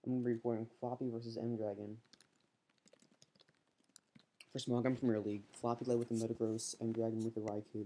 I'm going to be recording Floppy versus MDragon. For Smogon Premier League, Floppy led with the Metagross, MDragon with the Raikou.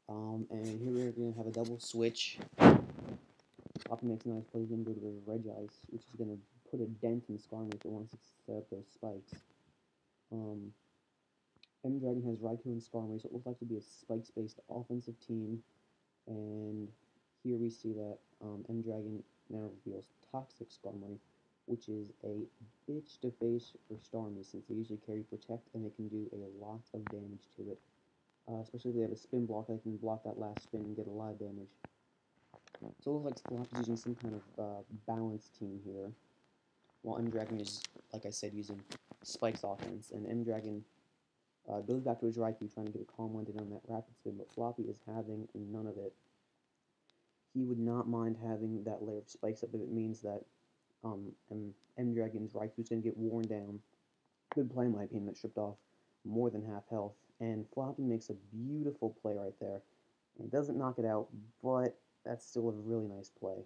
And here we're going to have a double switch. Floppy makes a nice play. He's going to go to the Regice, which is going to put a dent in Skarmory if it wants to set up those spikes. MDragon has Raikou and Skarmory, so it looks like to be a spikes-based offensive team. And here we see that MDragon now reveals Toxic Skarmory, which is a bitch to face for Starmie, since they usually carry Protect and they can do a lot of damage to it. Especially if they have a spin block, they can block that last spin and get a lot of damage. So it looks like Floppy is using some kind of balanced team here, while MDragon is, like I said, using Spike's offense, and MDragon goes back to his Raikou trying to get a Calm Wind in on that Rapid Spin, but Floppy is having none of it. He would not mind having that layer of spikes up if it means that MDragon's Raikou is going to get worn down. Good play in my opinion, that stripped off more than half health, and Floppy makes a beautiful play right there. It doesn't knock it out, but that's still a really nice play.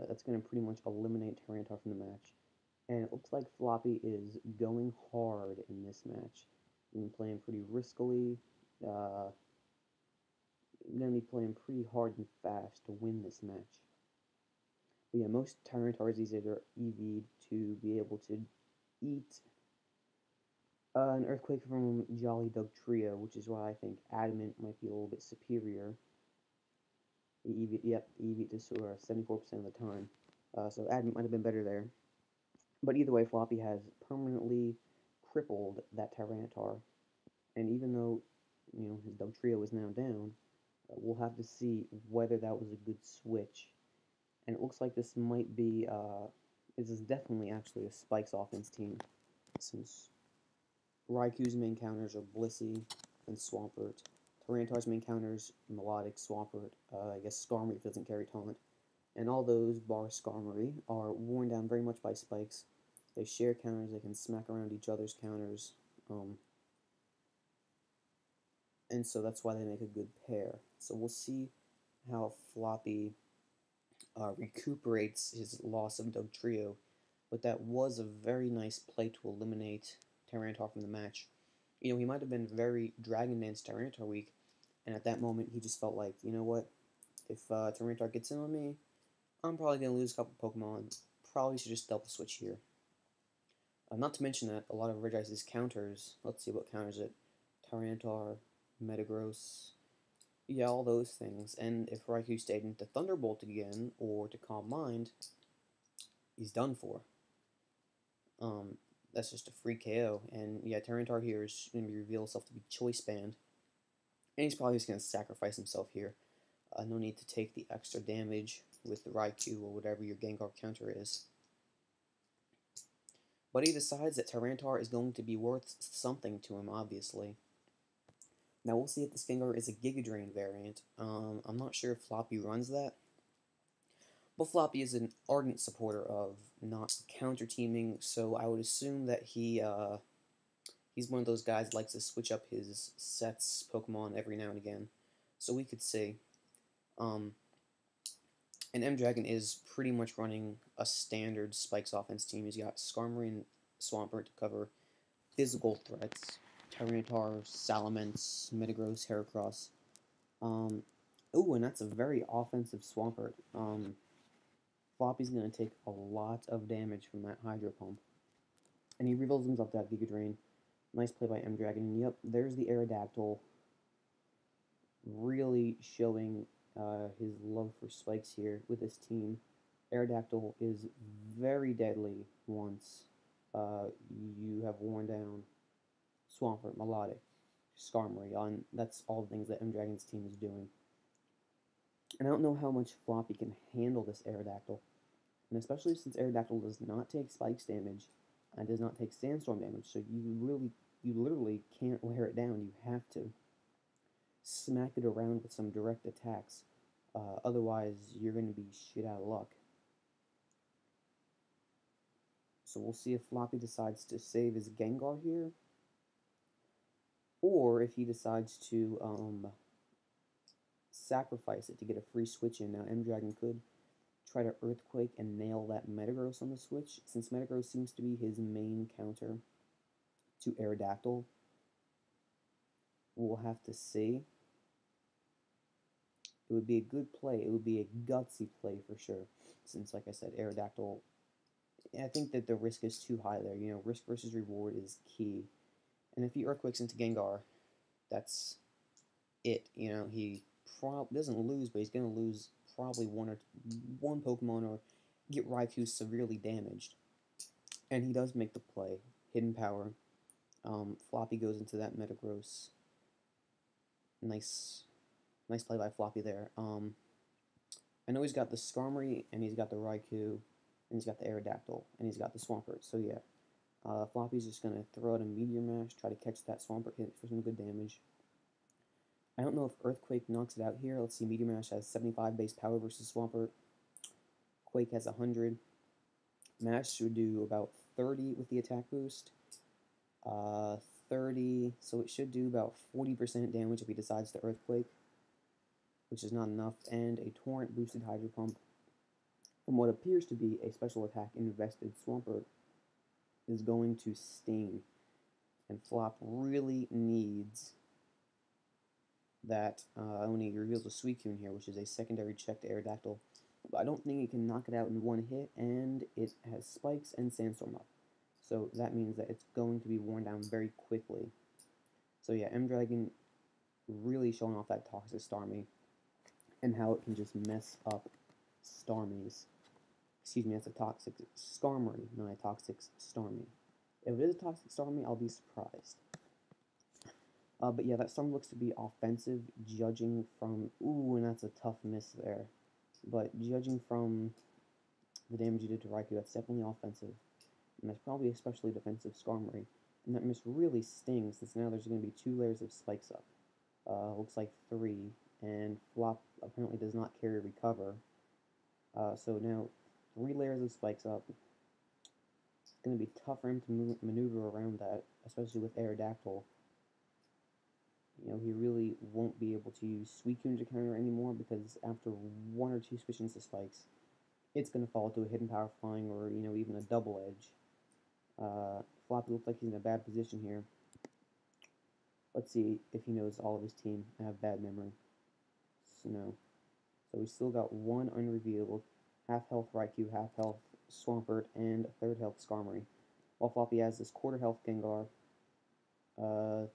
That's going to pretty much eliminate Tyranitar from the match. And it looks like Floppy is going hard in this match. He's been playing pretty riskily. Going to be playing pretty hard and fast to win this match. But yeah, most Tyranitars these days are EV'd to be able to eat an Earthquake from Jolly Dugtrio, which is why I think Adamant might be a little bit superior. Yep, EV'd to 74% of the time. So Adamant might have been better there. But either way, Floppy has permanently crippled that Tyranitar. And even though, his Dugtrio is now down, we'll have to see whether that was a good switch. And it looks like this might be, this is definitely actually a Spikes offense team, since Raikou's main counters are Blissey and Swampert. Tyranitar's main counters, Melodic, Swampert, I guess Skarmory if it doesn't carry Taunt. And all those, bar Skarmory, are worn down very much by Spikes. They share counters, they can smack around each other's counters, and so that's why they make a good pair. So we'll see how Floppy recuperates his loss of Dugtrio, but that was a very nice play to eliminate Tyranitar from the match. He might have been very Dragon Dance Tyranitar weak, and at that moment he just felt like, you know what, if Tyranitar gets in on me, I'm probably going to lose a couple Pokemon. Probably should just double switch here. Not to mention that a lot of Regice's counters, let's see what counters it, Tyranitar, Metagross, yeah, all those things. And if Raikou stayed into Thunderbolt again, or to Calm Mind, he's done for. That's just a free KO. And yeah, Tyranitar here is going to reveal himself to be Choice Band. And he's probably just going to sacrifice himself here. No need to take the extra damage with the Raikou or whatever your Gengar counter is. But he decides that Tyranitar is going to be worth something to him, obviously. Now we'll see if this Gengar is a Giga Drain variant. I'm not sure if Floppy runs that. But Floppy is an ardent supporter of not counter-teaming, so I would assume that he's one of those guys that likes to switch up his sets Pokemon every now and again. So we could see. And MDragon is pretty much running a standard Spikes offense team. He's got Skarmory and Swampert to cover physical threats. Tyranitar, Salamence, Metagross, Heracross. Ooh, and that's a very offensive Swampert. Floppy's going to take a lot of damage from that Hydro Pump. And he reveals himself to have Giga Drain. Nice play by MDragon. And yep, there's the Aerodactyl. Really showing his love for Spikes here with his team. Aerodactyl is very deadly once you have worn down Swampert, Melodic, Skarmory, and that's all the things that MDragon's team is doing. And I don't know how much Floppy can handle this Aerodactyl, and especially since Aerodactyl does not take Spikes damage and does not take Sandstorm damage, so you literally can't wear it down. You have to smack it around with some direct attacks. Otherwise, you're going to be shit out of luck. So we'll see if Floppy decides to save his Gengar here, or if he decides to sacrifice it to get a free switch in. Now, MDragon could try to Earthquake and nail that Metagross on the switch. Since Metagross seems to be his main counter to Aerodactyl, we'll have to see. It would be a good play. It would be a gutsy play for sure. Since, like I said, Aerodactyl, I think that the risk is too high there. You know, risk versus reward is key. And if he Earthquakes into Gengar, that's it. You know, he doesn't lose, but he's going to lose probably one Pokemon or get Raikou severely damaged. And he does make the play. Hidden Power. Floppy goes into that Metagross. Nice play by Floppy there. I know he's got the Skarmory, and he's got the Raikou, and he's got the Aerodactyl, and he's got the Swampert. So yeah, Floppy's just going to throw out a Meteor Mash, try to catch that Swampert, hit for some good damage. I don't know if Earthquake knocks it out here. Let's see, Meteor Mash has 75 base power versus Swampert. Quake has 100. Mash should do about 30 with the attack boost. 30, so it should do about 40% damage if he decides to Earthquake, which is not enough, and a Torrent boosted Hydro Pump from what appears to be a special attack invested Swampert is going to sting, and Flop really needs that. When he reveals a Suicune here, which is a secondary check to Aerodactyl, but I don't think he can knock it out in one hit, and it has Spikes and Sandstorm up. So that means that it's going to be worn down very quickly. So yeah, MDragon really showing off that Toxic Starmie and how it can just mess up Starmies. Excuse me, that's a Toxic Skarmory, not a Toxic Starmie. If it is a Toxic Starmie, I'll be surprised. But yeah, that Starmie looks to be offensive, judging from... Ooh, and that's a tough miss there. But judging from the damage you did to Raikou, that's definitely offensive. And that's probably especially defensive Skarmory. And that miss really stings, since now there's going to be 2 layers of Spikes up. Looks like 3. And Flop apparently does not carry Recover. So now 3 layers of Spikes up. It's going to be tough for him to maneuver around that, especially with Aerodactyl. You know, he really won't be able to use Suicune to counter anymore, because after 1 or 2 switches to Spikes, it's going to fall to a Hidden Power Flying or, you know, even a Double Edge. Floppy looks like he's in a bad position here. Let's see if he knows all of his team. I have bad memory. So no. So we still got 1 unrevealed. Half health Raikou, half health Swampert, and 3rd health Skarmory. While Floppy has this quarter health Gengar. 2/3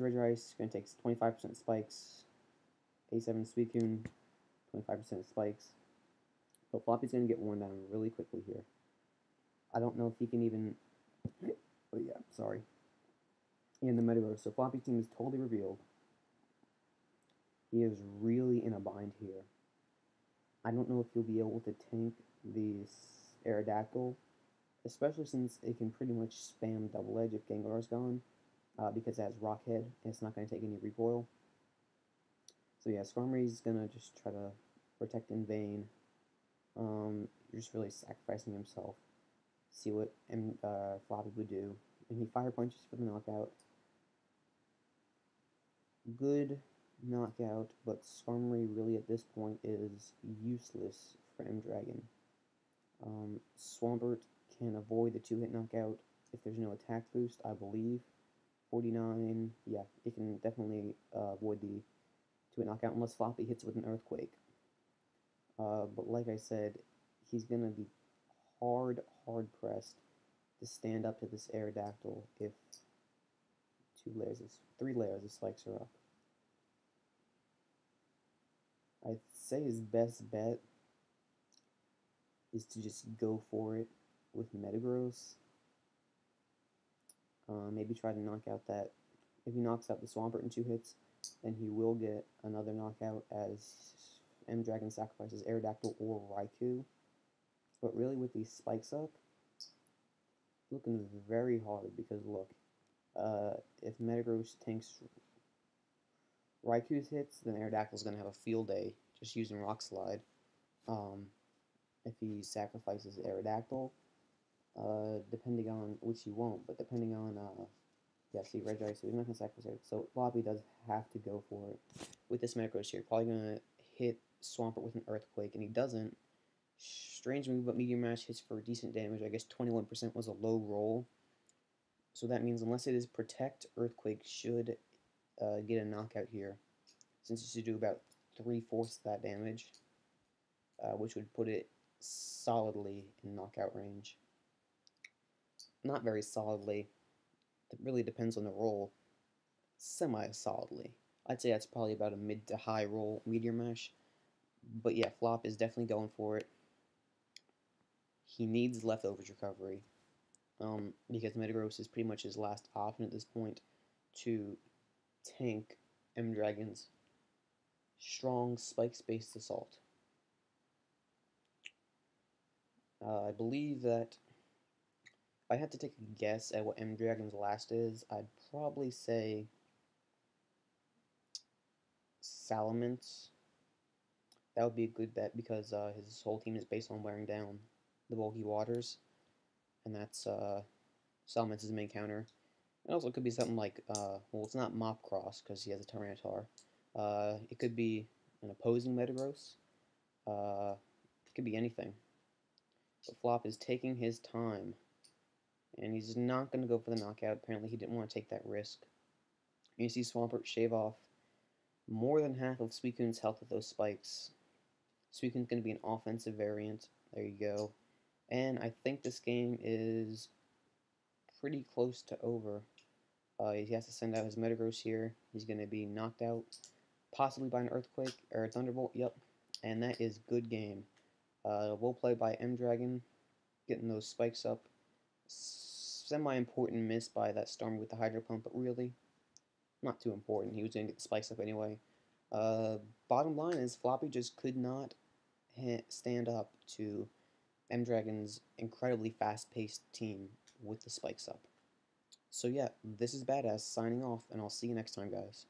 Regice, going to take 25% Spikes. A7 Suicune, 25% Spikes. But Floppy's going to get worn down really quickly here. I don't know if he can even... Oh yeah, sorry. In the Metagross, so Floppy's team is totally revealed. He is really in a bind here. I don't know if he'll be able to tank the Aerodactyl, especially since it can pretty much spam Double Edge if Gengar's gone, because it has Rock Head, and it's not going to take any recoil. So yeah, Skarmory's going to just try to protect in vain. Just really sacrificing himself. See what Floppy would do. And he Fire Punches for the knockout. Good knockout, but Skarmory really at this point is useless for MDragon. Swampert can avoid the 2-hit knockout if there's no attack boost, I believe. 49, yeah, it can definitely avoid the 2-hit knockout unless Floppy hits with an Earthquake. But like I said, he's going to be hard pressed to stand up to this Aerodactyl if 3 layers of Spikes are up. I'd say his best bet is to just go for it with Metagross. Maybe try to knock out that... If he knocks out the Swampert in 2 hits, then he will get another knockout as MDragon sacrifices Aerodactyl or Raikou. But really, with these Spikes up, looking very hard, because look, if Metagross tanks Raikou's hits, then Aerodactyl's going to have a field day just using Rock Slide. If he sacrifices Aerodactyl, depending on, which he won't, but depending on, yeah, see, Regice, so he's not going to sacrifice it. So Floppy does have to go for it with this Metagross here. Probably going to hit Swampert with an Earthquake, and he doesn't. Strange move, but Meteor Mash hits for decent damage. I guess 21% was a low roll. So that means unless it is Protect, Earthquake should get a knockout here, since it should do about 3/4 of that damage, which would put it solidly in knockout range. Not very solidly. It really depends on the roll. Semi-solidly. I'd say that's probably about a mid to high roll Meteor Mash. But yeah, Flop is definitely going for it. He needs Leftovers recovery. Because Metagross is pretty much his last option at this point to tank MDragon's strong spikes-based assault. I believe that if I had to take a guess at what MDragon's last is, I'd probably say Salamence. That would be a good bet because his whole team is based on wearing down the bulky waters, and that's Salamence's main counter. It also could be something like, well, it's not Mopcross because he has a Tyranitar. It could be an opposing Metagross. It could be anything. But Flop is taking his time, and he's not going to go for the knockout. Apparently, he didn't want to take that risk. You see Swampert shave off more than half of Suicune's health with those spikes. Suicune's going to be an offensive variant. There you go. And I think this game is pretty close to over. He has to send out his Metagross here. He's going to be knocked out, possibly by an Earthquake or a Thunderbolt. Yep. And that is good game. Well played by MDragon, getting those spikes up. Semi-important miss by that Storm with the Hydro Pump, but really not too important. He was going to get the spikes up anyway. Bottom line is Floppy just could not stand up to MDragon's incredibly fast-paced team with the spikes up. So yeah, this is Badass signing off, and I'll see you next time, guys.